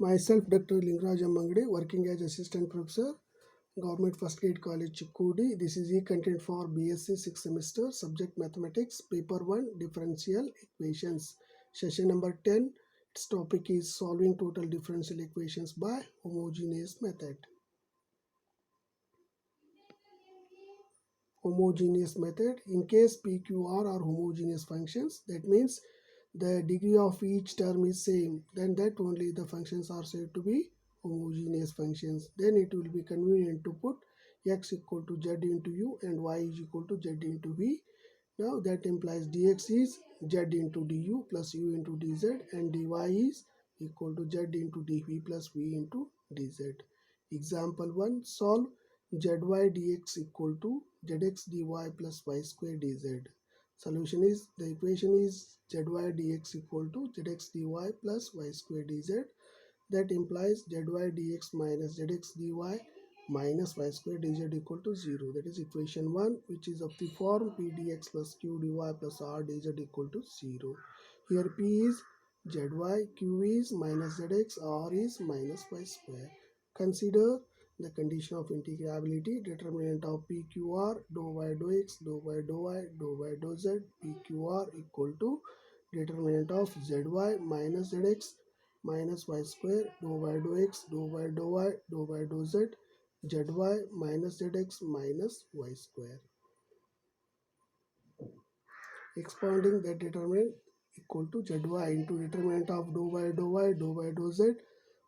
Myself, Dr. Lingaraj Mangade, working as Assistant Professor, Government First Grade College, Chikkodi. This is e-content for BSc 6th semester, subject Mathematics, Paper 1, Differential Equations. Session number 10, its topic is Solving Total Differential Equations by Homogeneous Method. Homogeneous method. In case PQR are homogeneous functions, that means the degree of each term is same, then that only the functions are said to be homogeneous functions. Then it will be convenient to put x equal to z into u and y is equal to z into v. Now that implies dx is z into du plus u into dz and dy is equal to z into dv plus v into dz. Example 1, solve zy dx equal to zx dy plus y square dz. Solution is, the equation is zy dx equal to zx dy plus y square dz. That implies zy dx minus zx dy minus y square dz equal to 0. That is equation 1, which is of the form p dx plus q dy plus r dz equal to 0. Here p is zy, q is minus zx, r is minus y square. Consider the condition of integrability. Determinant of PQR dou y dou x dou y dou y dou y dou z. PQR equal to determinant of zy minus zx minus y square dou y dou x dou y dou y dou y dou z. Zy minus zx minus y square. Expounding that determinant equal to zy into determinant of dou y dou y dou y dou z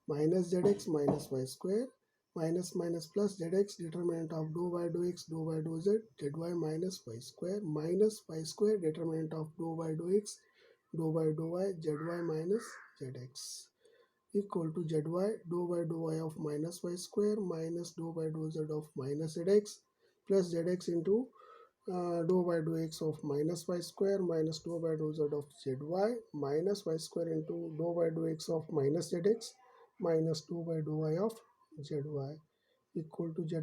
minus zx minus y square minus minus plus zx determinant of dou y dou x dou y dou z zy minus y square determinant of dou y dou x dou y dou y zy minus zx equal to zy dou y of minus y square minus dou y dou z of minus zx plus zx into dou by dou x of minus y square minus dou by dou z of zy minus y square into dou by dou x of minus zx minus dou by dou y of zy equal to zy.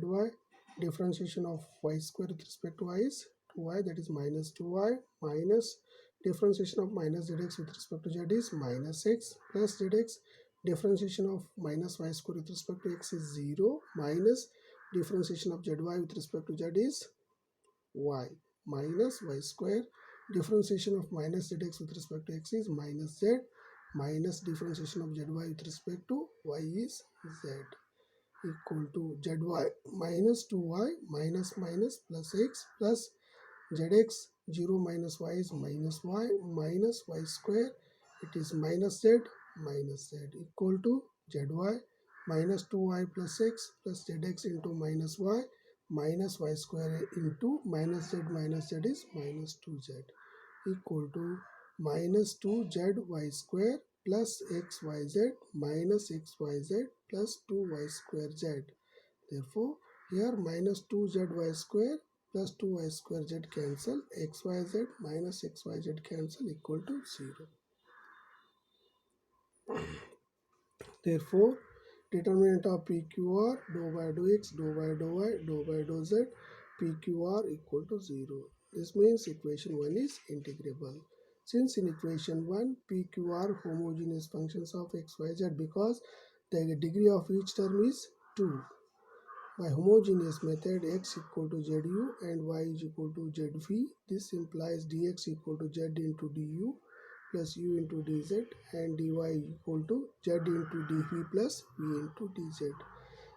Differentiation of y square with respect to y is 2y, that is minus 2y, minus differentiation of minus zx with respect to z is minus x plus zx. Differentiation of minus y square with respect to x is 0 minus differentiation of zy with respect to z is y minus y square. Differentiation of minus zx with respect to x is minus z minus differentiation of zy with respect to y is z equal to zy minus 2y minus minus plus x plus zx 0 minus y is minus y minus y square, it is minus z equal to zy minus 2y plus x plus zx into minus y minus y square into minus z is minus 2z equal to minus 2zy square plus xyz minus xyz plus 2y square z. Therefore, here minus 2zy square plus 2y square z cancel, xyz minus xyz cancel equal to 0. Therefore, determinant of PQR dou by dou x dou by dou y dou by dou z PQR equal to 0. This means equation 1 is integrable. Since in equation 1 PQR homogeneous functions of x, y, z because the degree of each term is 2. By homogeneous method x equal to zu and y is equal to zv. This implies dx equal to z into du plus u into dz and dy equal to z into dv plus v into dz.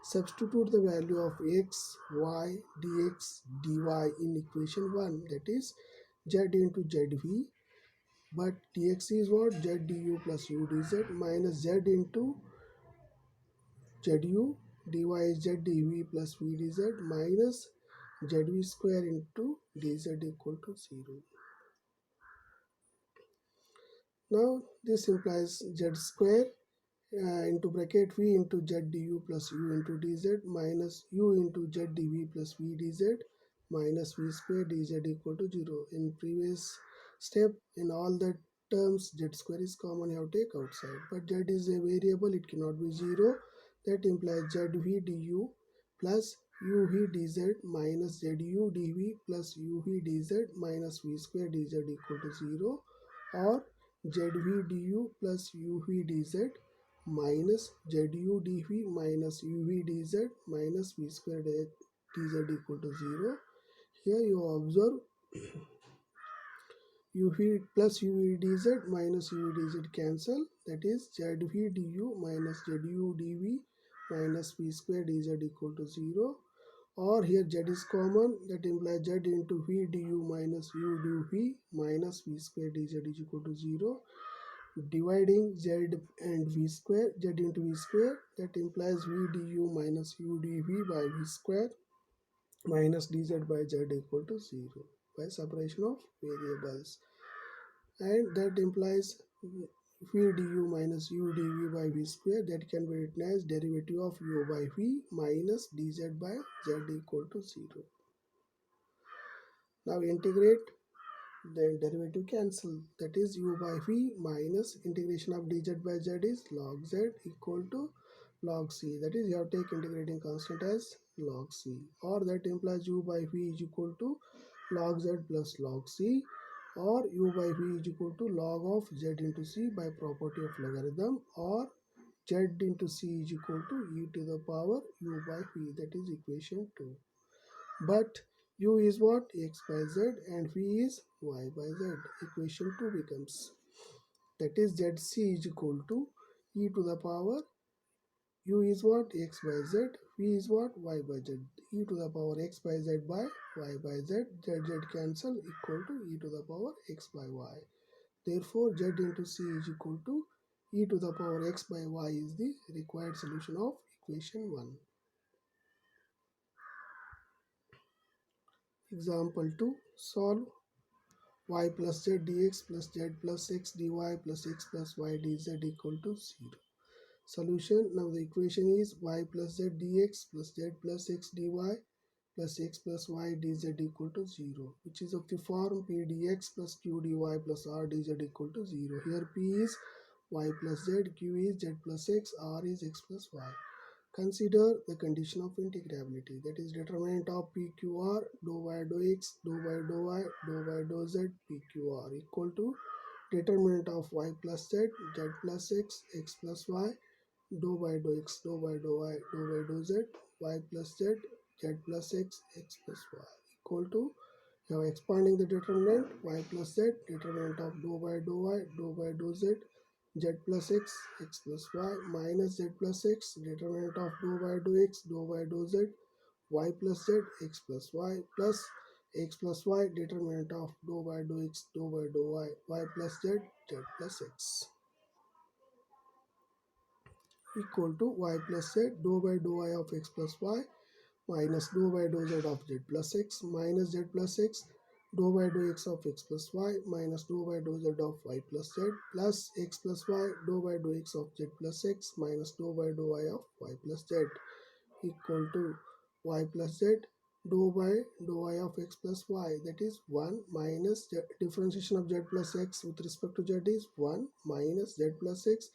Substitute the value of x, y, dx, dy in equation 1, that is z into zv, but dx is what? Z du plus u dz minus z into zu, dy is z dv plus v dz minus zv square into dz equal to 0. Now this implies z square into bracket v into z du plus u into dz minus u into z dv plus v dz minus v square dz equal to 0. In previous step, in all the terms z square is common, you have to take outside, but z is a variable, it cannot be 0. That implies zv du plus uv dz minus zu dv plus uv dz minus v square dz equal to 0, or zv du plus uv dz minus ZU dV minus UV dz minus V square dz equal to 0. Here you observe UV plus UV dz minus UV dz cancel, that is ZV du minus ZU dV minus V square dz equal to 0. Or here Z is common, that implies Z into V du minus U du V minus V square dz is equal to 0. Dividing Z and V square, Z into V square, that implies V du minus U dV by V square minus dz by Z equal to 0 by separation of variables. And that implies V du minus U dV by V square, that can be written as derivative of U by V minus dz by Z equal to 0. Now integrate, then derivative cancel, that is U by V minus integration of dz by Z is log Z equal to log C, that is you have take integrating constant as log C, or that implies U by V is equal to log Z plus log C, or U by V is equal to log of Z into C by property of logarithm, or Z into C is equal to e to the power U by V, that is equation 2. But U is what? X by Z and V is Y by Z. Equation 2 becomes, that is ZC is equal to e to the power U is what? X by Z. V is what? Y by Z. E to the power X by Z by Y by Z. Z cancel, equal to e to the power X by Y. Therefore, Z into C is equal to e to the power X by Y is the required solution of equation 1. Example 2. Solve y plus z dx plus z plus x dy plus x plus y dz equal to 0. Solution. Now the equation is y plus z dx plus z plus x dy plus x plus y dz equal to 0, which is of the form p dx plus q dy plus r dz equal to 0. Here p is y plus z, q is z plus x, r is x plus y. Consider the condition of integrability, that is determinant of PQR dou y dou x dou y dou y dou y dou z PQR equal to determinant of y plus z, z plus x plus y dou y dou x dou y dou y dou y dou z y plus z, z plus x plus y equal to, now expanding the determinant y plus z, determinant of dou y dou y dou y dou z z plus x plus y minus z plus x, determinant of dou y dou x dou y dou z y plus z x plus y plus x plus y, determinant of dou y dou x dou y dou y y plus z z plus x equal to y plus z dou by dou y of x plus y minus dou by dou z of z plus x minus z plus x dou by dou x of x plus y minus dou by dou z of y plus z plus x plus y dou by dou x of z plus x minus dou by dou y of y plus z equal to y plus z dou by dou y of x plus y, that is 1 minus differentiation of z plus x with respect to z is 1 minus z plus x,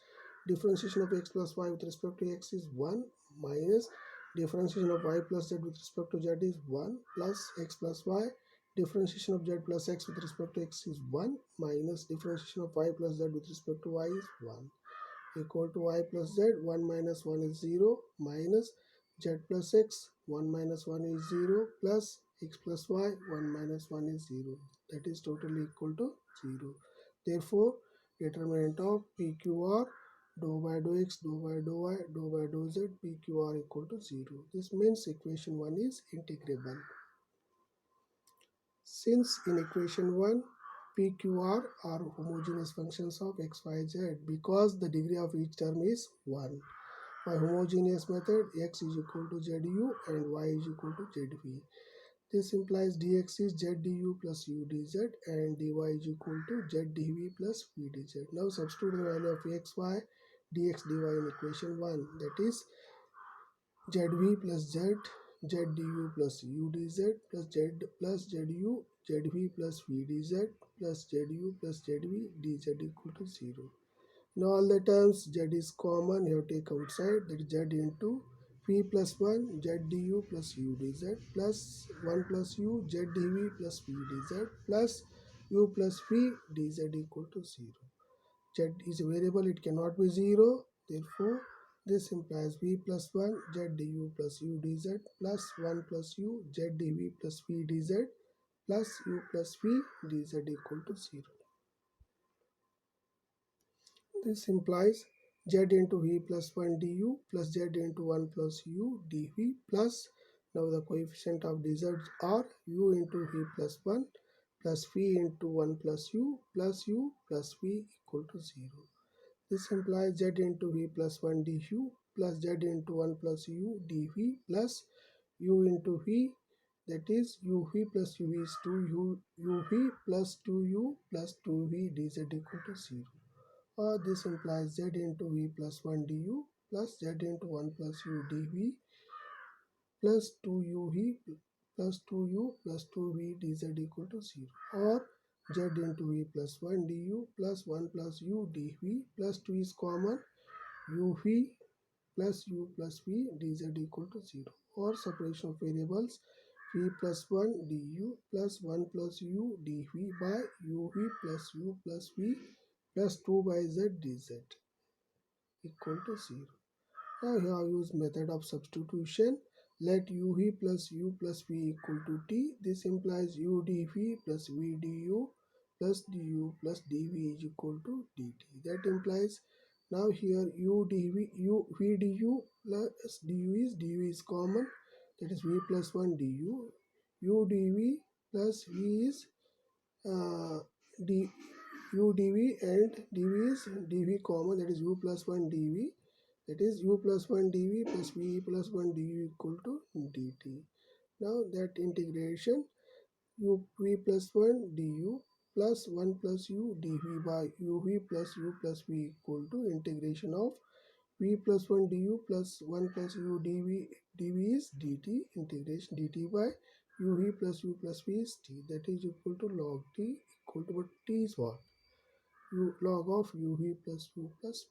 differentiation of x plus y with respect to x is 1 minus differentiation of y plus z with respect to z is 1 plus x plus y, differentiation of z plus x with respect to x is 1 minus differentiation of y plus z with respect to y is 1 equal to y plus z, 1 minus 1 is 0 minus z plus x, 1 minus 1 is 0 plus x plus y, 1 minus 1 is 0, that is totally equal to 0. Therefore, determinant of PQR dou by dou x dou by dou y dou by dou z PQR equal to 0. This means equation 1 is integrable. Since in equation 1 PQR are homogeneous functions of x, y, z because the degree of each term is 1. By homogeneous method, x is equal to zu and y is equal to zv. This implies dx is z du plus u dz and dy is equal to z dv plus v dz. Now substitute the value of x, y, dx, dy in equation 1, that is zv plus z, zdu plus u dz plus z plus zu, zv plus v dz plus zu plus zv dz equal to 0. Now all the terms z is common, you take outside, that is z into v plus 1 z du plus u dz plus 1 plus u z dv plus v dz plus u plus v dz equal to 0. Z is a variable, it cannot be 0. Therefore, this implies v plus 1 z du plus u dz plus 1 plus u z dv plus v dz plus u plus v dz equal to 0. This implies z into v plus 1 du plus z into 1 plus u dv plus, now the coefficient of dz are u into v plus 1 plus v into 1 plus u plus v equal to 0. This implies z into v plus 1 du plus z into 1 plus u dv plus u into v, that is uv plus uv is 2u uv plus 2u plus 2v dz equal to 0. Or this implies z into v plus 1 du plus z into 1 plus u dv plus 2uv plus 2u plus 2v dz equal to 0. Or z into v plus 1 du plus 1 plus u dv plus 2 is common, uv plus u plus v dz equal to 0. Or separation of variables, v plus 1 du plus 1 plus u dv by uv plus u plus v plus 2 by z dz equal to 0. Now here I use method of substitution. Let uv plus u plus v equal to t. This implies u dv plus v du plus du plus dv is equal to dt. That implies now here u dv u v du plus du is common, that is v plus 1 du. U dv plus v is d u dv and dv is dv common, that is u plus 1 dv, that is u plus 1 dv plus v plus 1 du equal to dt. Now that integration, u v plus 1 du plus 1 plus u dv by uv plus u plus v equal to integration of v plus 1 du plus 1 plus u dv is dt, integration dt by uv plus u plus v is t, that is equal to log t equal to, but t is what? Log of uv plus u plus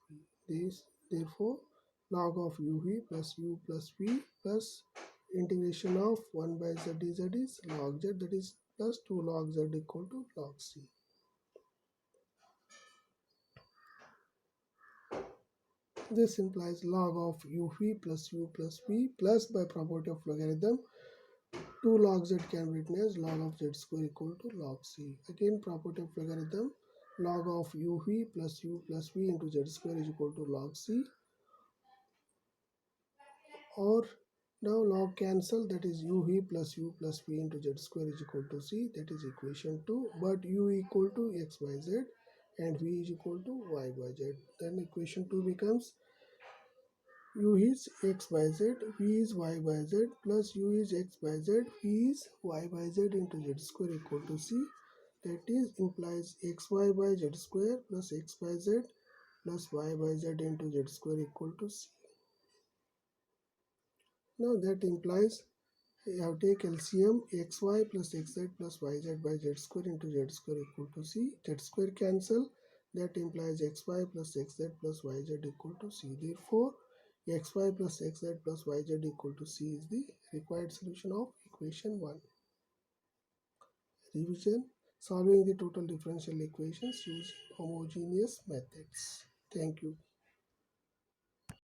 v. Therefore, log of uv plus u plus v plus integration of 1 by z dz is log z, that is plus 2 log z equal to log c. This implies log of uv plus u plus v plus, by property of logarithm, 2 log z can be written as log of z square equal to log c. Again, property of logarithm, log of uv plus u plus v into z square is equal to log c. Or now log cancel, that is uv plus u plus v into z square is equal to c, that is equation 2. But u equal to x by z and v is equal to y by z. Then equation 2 becomes u is x by z, v is y by z, plus u is x by z, v is y by z into z square equal to c. That is implies xy by z square plus x by z plus y by z into z square equal to c. Now that implies you have take LCM xy plus xz plus yz by z square into z square equal to c. Z square cancel, that implies xy plus xz plus yz equal to c. Therefore, xy plus xz plus yz equal to c is the required solution of equation 1. Revision: solving the total differential equations using homogeneous methods. Thank you.